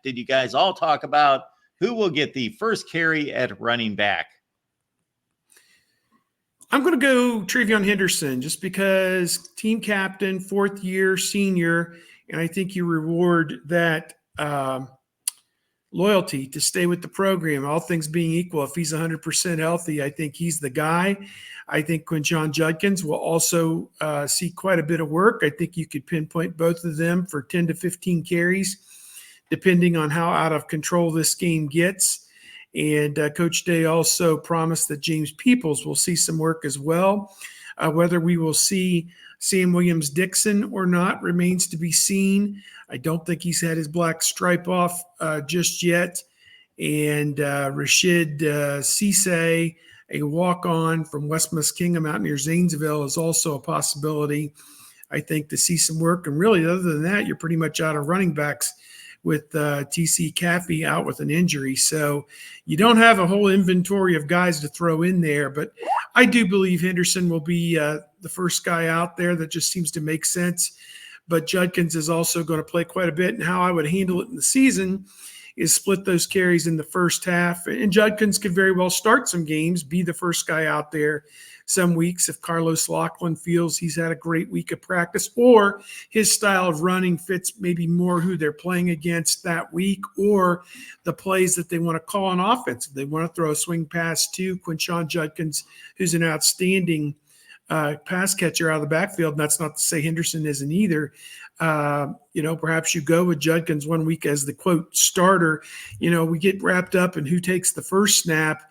did you guys all talk about who will get the first carry at running back? I'm going to go Travion Henderson just because team captain, 4th year senior, and I think you reward that loyalty to stay with the program. All things being equal, if he's 100% healthy, I think he's the guy. I think Quinshon Judkins will also see quite a bit of work. I think you could pinpoint both of them for 10 to 15 carries, depending on how out of control this game gets. And Coach Day also promised that James Peoples will see some work as well. Whether we will see Sam Williams-Dixon or not remains to be seen. I don't think he's had his black stripe off just yet. And Rashid Cisse, a walk-on from West Muskingum out near Zanesville, is also a possibility, I think, to see some work. And really, other than that, you're pretty much out of running backs with TC Caffey out with an injury. So you don't have a whole inventory of guys to throw in there. But I do believe Henderson will be the first guy out there. That just seems to make sense. But Judkins is also going to play quite a bit. And how I would handle it in the season is split those carries in the first half. And Judkins could very well start some games, be the first guy out there some weeks if Carlos Lachlan feels he's had a great week of practice, or his style of running fits maybe more who they're playing against that week, or the plays that they want to call on offense. They want to throw a swing pass to Quinshon Judkins, who's an outstanding pass catcher out of the backfield. And that's not to say Henderson isn't either. Perhaps you go with Judkins one week as the quote starter. We get wrapped up in who takes the first snap.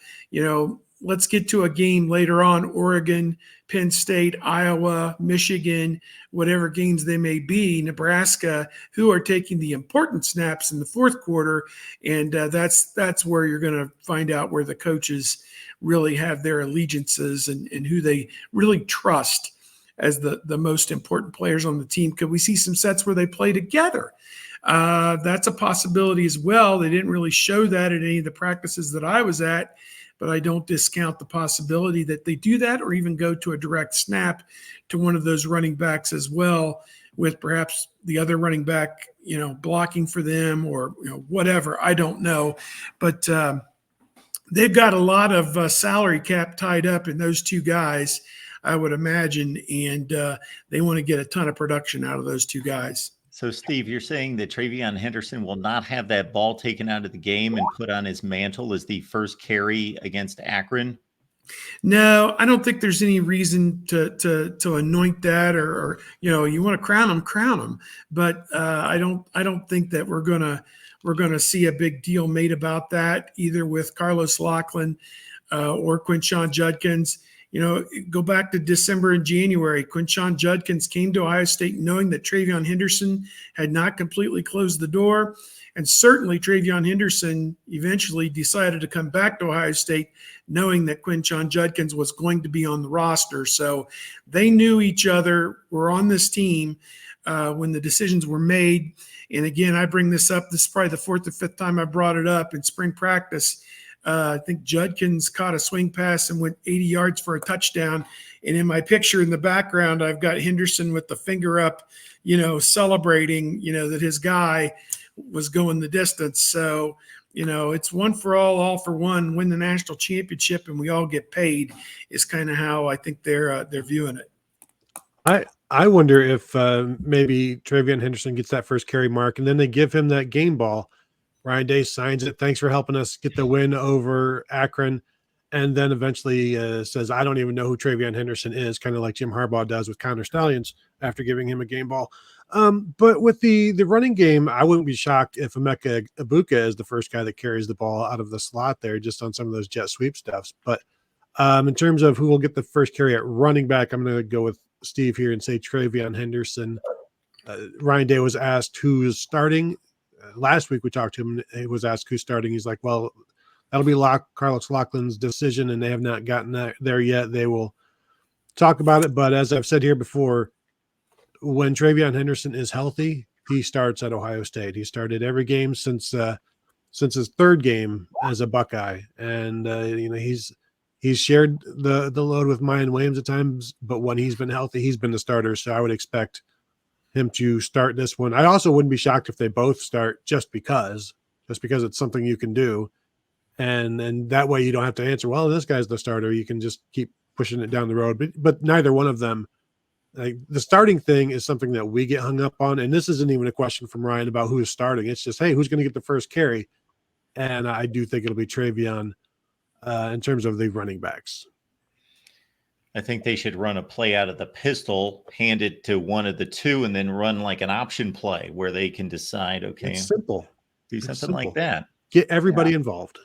Let's get to a game later on, Oregon, Penn State, Iowa, Michigan, whatever games they may be, Nebraska, who are taking the important snaps in the fourth quarter. And that's where you're going to find out where the coaches really have their allegiances and who they really trust as the most important players on the team. Could we see some sets where they play together? That's a possibility as well. They didn't really show that at any of the practices that I was at, but I don't discount the possibility that they do that, or even go to a direct snap to one of those running backs as well, with perhaps the other running back, blocking for them, or whatever. I don't know, but they've got a lot of salary cap tied up in those two guys, I would imagine, and they want to get a ton of production out of those two guys. So, Steve, you're saying that Travion Henderson will not have that ball taken out of the game and put on his mantle as the first carry against Akron? No, I don't think there's any reason to anoint that, or you want to crown him. But I don't think that we're gonna see a big deal made about that, either with Carlos Lachlan or Quinshon Judkins. Go back to December and January. Quinshon Judkins came to Ohio State knowing that Travion Henderson had not completely closed the door. And certainly Travion Henderson eventually decided to come back to Ohio State knowing that Quinshon Judkins was going to be on the roster. So they knew each other, were on this team when the decisions were made. And again, I bring this up. This is probably the 4th or 5th time I brought it up in spring practice. I think Judkins caught a swing pass and went 80 yards for a touchdown. And in my picture in the background, I've got Henderson with the finger up, celebrating, that his guy was going the distance. So, it's one for all for one, win the national championship, and we all get paid, is kind of how I think they're viewing it. I wonder if maybe Travion Henderson gets that first carry mark, and then they give him that game ball. Ryan Day signs it. Thanks for helping us get the win over Akron. And then eventually says, I don't even know who Travion Henderson is, kind of like Jim Harbaugh does with Connor Stallions after giving him a game ball. But with the running game, I wouldn't be shocked if Emeka Ibuka is the first guy that carries the ball out of the slot there, just on some of those jet sweep stuffs. But in terms of who will get the first carry at running back, I'm going to go with Steve here and say Travion Henderson. Ryan Day was asked who is starting. Last week we talked to him. He was asked who's starting. He's like, well, that'll be Carlos Laughlin's decision, and they have not gotten there yet. They will talk about it. But as I've said here before, when Travion Henderson is healthy, he starts at Ohio State. He started every game since his third game as a Buckeye, and he's shared the load with Mayan Williams at times. But when he's been healthy, he's been the starter. So I would expect him to start this one. I also wouldn't be shocked if they both start, just because just because it's something you can do. And that way you don't have to answer, well, this guy's the starter. You can just keep pushing it down the road. But neither one of them, like, the starting thing is something that we get hung up on. And this isn't even a question from Ryan about who is starting. It's just, hey, who's going to get the first carry? And I do think it'll be Travion in terms of the running backs. I think they should run a play out of the pistol, hand it to one of the two, and then run like an option play where they can decide, okay, It's simple. do something like that. Get everybody involved.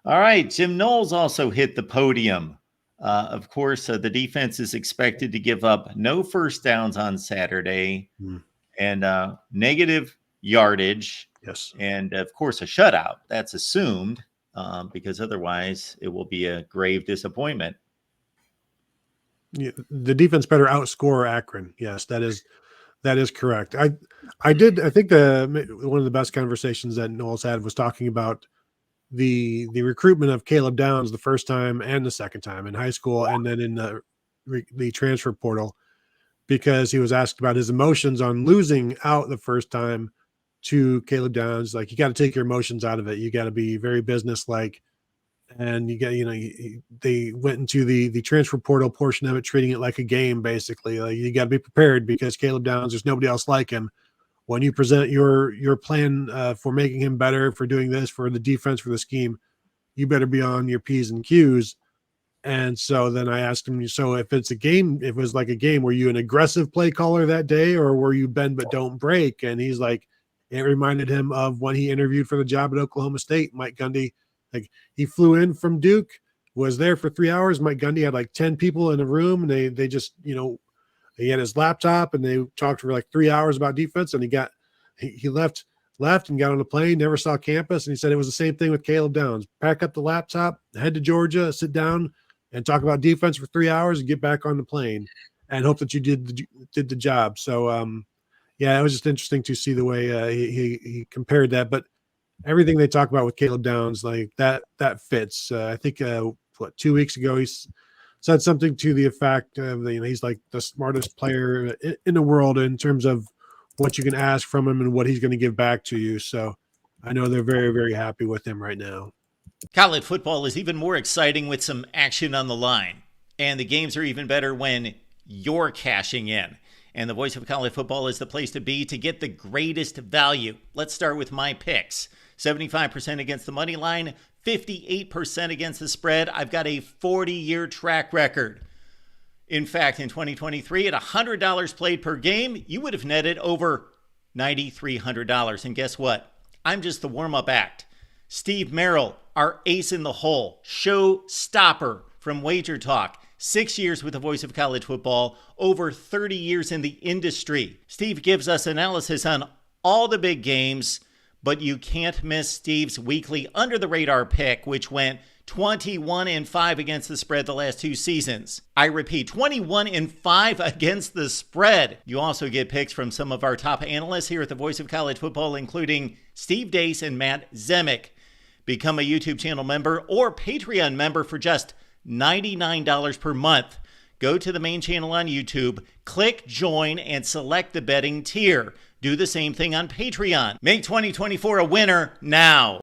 All right. Jim Knowles also hit the podium. Of course, the defense is expected to give up no first downs on Saturday and negative yardage. Yes. And, of course, a shutout. That's assumed because otherwise it will be a grave disappointment. Yeah, the defense better outscore Akron. Yes, that is correct. I think one of the best conversations that Knowles had was talking about the recruitment of Caleb Downs the first time and the second time in high school, and then in the transfer portal, because he was asked about his emotions on losing out the first time to Caleb Downs. Like, you got to take your emotions out of it. You got to be very businesslike, and they went into the transfer portal portion of it, treating it like a game, basically. Like, you got to be prepared because Caleb Downs, there's nobody else like him. When you present your plan for making him better, for doing this, for the defense, for the scheme, you better be on your P's and Q's. And so then I asked him, so if it's a game, if it was like a game, were you an aggressive play caller that day, or were you bend but don't break? And he's like, it reminded him of when he interviewed for the job at Oklahoma State. Mike Gundy, like, he flew in from Duke, was there for 3 hours. Mike Gundy had like 10 people in a room, and they just, he had his laptop, and they talked for like 3 hours about defense, and he left and got on a plane, never saw campus. And he said it was the same thing with Caleb Downs. Pack up the laptop, head to Georgia, sit down and talk about defense for 3 hours and get back on the plane and hope that you did the job. So, it was just interesting to see the way he compared that. But everything they talk about with Caleb Downs, like that fits. I think 2 weeks ago he said something to the effect of, he's like the smartest player in the world in terms of what you can ask from him and what he's going to give back to you. So I know they're very, very happy with him right now. College football is even more exciting with some action on the line. And the games are even better when you're cashing in. And the Voice of College Football is the place to be to get the greatest value. Let's start with my picks. 75% against the money line, 58% against the spread. I've got a 40-year track record. In fact, in 2023, at $100 played per game, you would have netted over $9,300. And guess what? I'm just the warm-up act. Steve Merrill, our ace in the hole, show stopper from Wager Talk. 6 years with the Voice of College Football, over 30 years in the industry. Steve gives us analysis on all the big games, but you can't miss Steve's weekly under-the-radar pick, which went 21-5 against the spread the last 2 seasons. I repeat, 21-5 against the spread. You also get picks from some of our top analysts here at the Voice of College Football, including Steve Dace and Matt Zemek. Become a YouTube channel member or Patreon member for just $99 per month. Go to the main channel on YouTube, click join, and select the betting tier. Do the same thing on Patreon. Make 2024 a winner now.